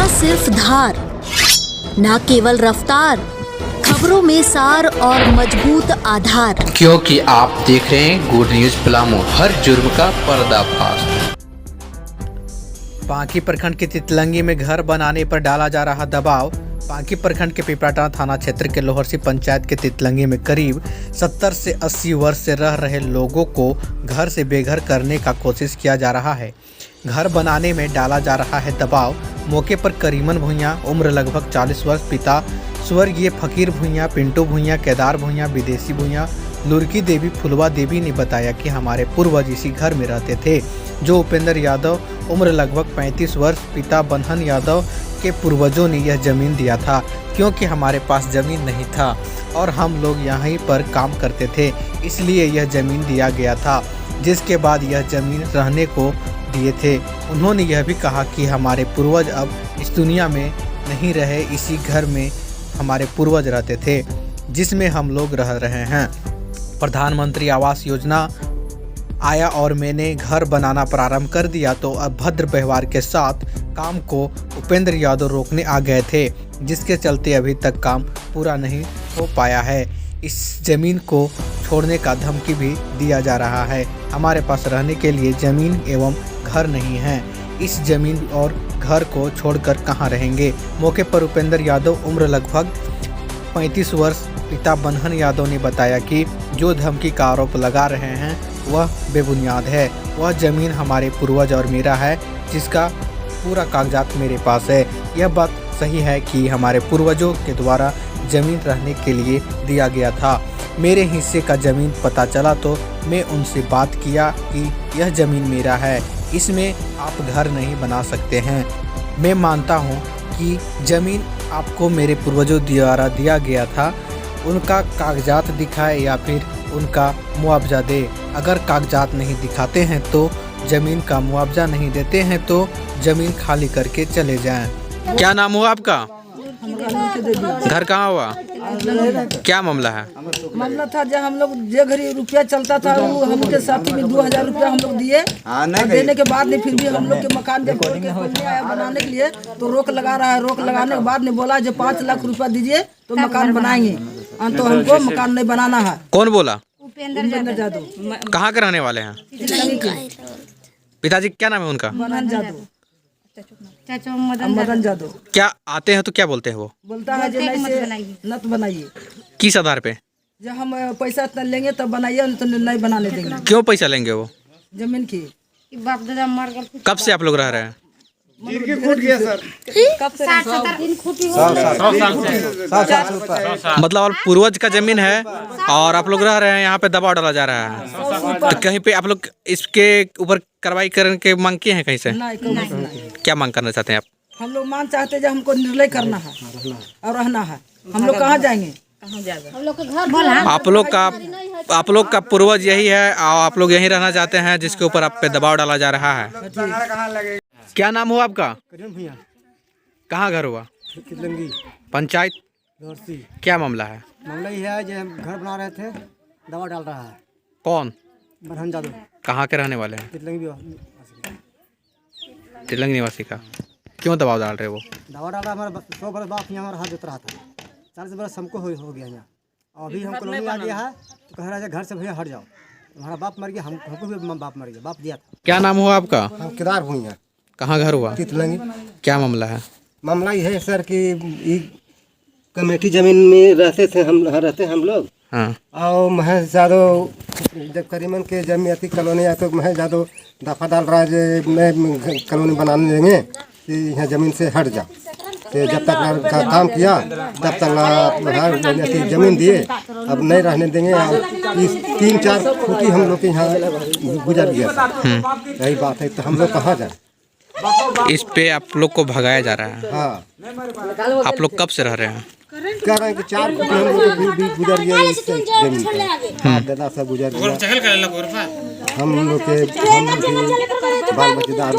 सिर्फ धार, ना केवल रफ्तार, खबरों में सार और मजबूत आधार। क्योंकि आप देख रहे हैं गुड न्यूज पलामू, हर जुर्म का पर्दाफाश। पांकी प्रखंड के तितलंगी में घर बनाने पर डाला जा रहा दबाव। पांकी प्रखंड के पिपराटांड थाना क्षेत्र के लोहरसी पंचायत के तितलंगी में करीब 70 से 80 वर्ष से रह रहे लोगों को घर से बेघर करने का कोशिश किया जा रहा है। घर बनाने में डाला जा रहा है दबाव। मौके पर करीमन भुइयां, उम्र लगभग 40 वर्ष, पिता स्वर्गीय फकीर भुइयां, पिंटू भुइयां, केदार भुइयां, विदेशी भुइयां, लुरकी देवी, फुलवा देवी ने बताया कि हमारे पूर्वज इसी घर में रहते थे। जो उपेंद्र यादव, उम्र लगभग 35 वर्ष, पिता बन्हन यादव के पूर्वजों ने यह जमीन दिया था क्योंकि हमारे पास जमीन नहीं था और हम लोग यहीं पर काम करते थे, इसलिए यह जमीन दिया गया था, जिसके बाद यह जमीन रहने को दिए थे। उन्होंने यह भी कहा कि हमारे पूर्वज अब इस दुनिया में नहीं रहे, इसी घर में हमारे पूर्वज रहते थे जिसमें हम लोग रह रहे हैं। प्रधानमंत्री आवास योजना आया और मैंने घर बनाना प्रारंभ कर दिया तो अभद्र व्यवहार के साथ काम को उपेंद्र यादव रोकने आ गए थे, जिसके चलते अभी तक काम पूरा नहीं हो पाया है। इस ज़मीन को छोड़ने का धमकी भी दिया जा रहा है। हमारे पास रहने के लिए ज़मीन एवं घर नहीं है, इस ज़मीन और घर को छोड़कर कहां रहेंगे। मौके पर उपेंद्र यादव, उम्र लगभग 35 वर्ष, पिता बन्हन यादव ने बताया कि जो धमकी का आरोप लगा रहे हैं वह बेबुनियाद है। वह ज़मीन हमारे पूर्वज और मेरा है, जिसका पूरा कागजात मेरे पास है। यह बात सही है कि हमारे पूर्वजों के द्वारा ज़मीन रहने के लिए दिया गया था। मेरे हिस्से का ज़मीन पता चला तो मैं उनसे बात किया कि यह ज़मीन मेरा है, इसमें आप घर नहीं बना सकते हैं। मैं मानता हूँ कि ज़मीन आपको मेरे पूर्वजों द्वारा दिया गया था, उनका कागजात दिखाए या फिर उनका मुआवजा दे। अगर कागजात नहीं दिखाते हैं तो ज़मीन का मुआवजा नहीं देते हैं तो ज़मीन खाली करके चले जाएं। क्या नाम हुआ आपका? घर कहाँ हुआ? क्या मामला है? मामला था जब हम लोग जे घड़ी रुपया चलता था वो हमके साथी में 2000 रुपया हम लोग दिए और देने के बाद में फिर भी हम लोग के मकान जब आया बनाने के लिए तो रोक लगा रहा है। रोक लगाने के बाद में बोला जो 5 लाख रुपया दीजिए तो मकान बनाएंगे, तो हमको मकान नहीं बनाना है। कौन बोला? उपेंद्र यादव। कहाँ के रहने वाले हैं? पिताजी क्या नाम है उनका? बन्हन यादव, मदन यादव। क्या आते हैं तो क्या बोलते हैं? वो बोलता है जो नहीं से नत बनाइए। किस आधार पे? जब हम पैसा इतना लेंगे तब बनाइए, तो नहीं बनाने देंगे। क्यों पैसा लेंगे वो? जमीन की बाप दादा मर गए। कब से आप लोग रह रहे हैं? मतलब आप पूर्वज का जमीन है और आप लोग रह रहे हैं, यहाँ पे दबाव डाला जा रहा है, तो कहीं पे आप लोग इसके ऊपर कार्रवाई करने के मांग किए हैं कहीं से? नहीं। क्या मांग करना चाहते हैं आप? हम लोग मांग चाहते हैं जब हमको निर्णय करना है और रहना है, हम लोग कहाँ जाएंगे? आप लोग का पूर्वज यही है और आप लोग यहीं रहना चाहते हैं, जिसके ऊपर आप पे दबाव डाला जा रहा है। क्या नाम हुआ आपका? कहाँ घर हुआ? पंचायत? क्या मामला है? मामला ये है जो हम घर बना रहे थे, दवा डाल रहा है। कौन? बन्हन यादव। कहाँ के रहने वाले हैं? तिलंगी निवासी का। क्यों दबाव डाल रहे वो? दवा डाल रहा, हमारा 100 बरस बाप यहाँ हाथ जोत रहा था, 40 बरस हमको हो गया यहाँ। अभी हमको लोग आ गया है तो कह रहा है घर से भैया हट जाओ, हमारा बाप मर गया, हमको भी बाप मर गया, बाप दिया था। क्या नाम हुआ आपका? केदार भुइयां। कहाँ घर हुआ? तितलंगी। क्या मामला है? मामला ये है सर कि कमेटी जमीन में रहते हम लोग। हाँ। और महेश यादव जब करीमन के जमीन अति कॉलोनी आया तो महेश यादव दफा डाल रहा है जो मैं कॉलोनी बनाने देंगे कि यहाँ जमीन से हट जा। तो जब तक का काम किया तब तक जमीन दिए, अब नहीं रहने देंगे। इस 3-4 फुटी हम लोग के यहाँ गुजर गया, यही बात है। तो हम लोग कहाँ जाए? इस पे आप लोग को भगाया जा रहा है। हाँ। आप लोग कब से रह रहे हैं? कह रहे हैं कि 4 फुट हम लोग भी गुजर गया, जमीन से दादा सब गुजर गया। हम लोग के बाल बच्चेदार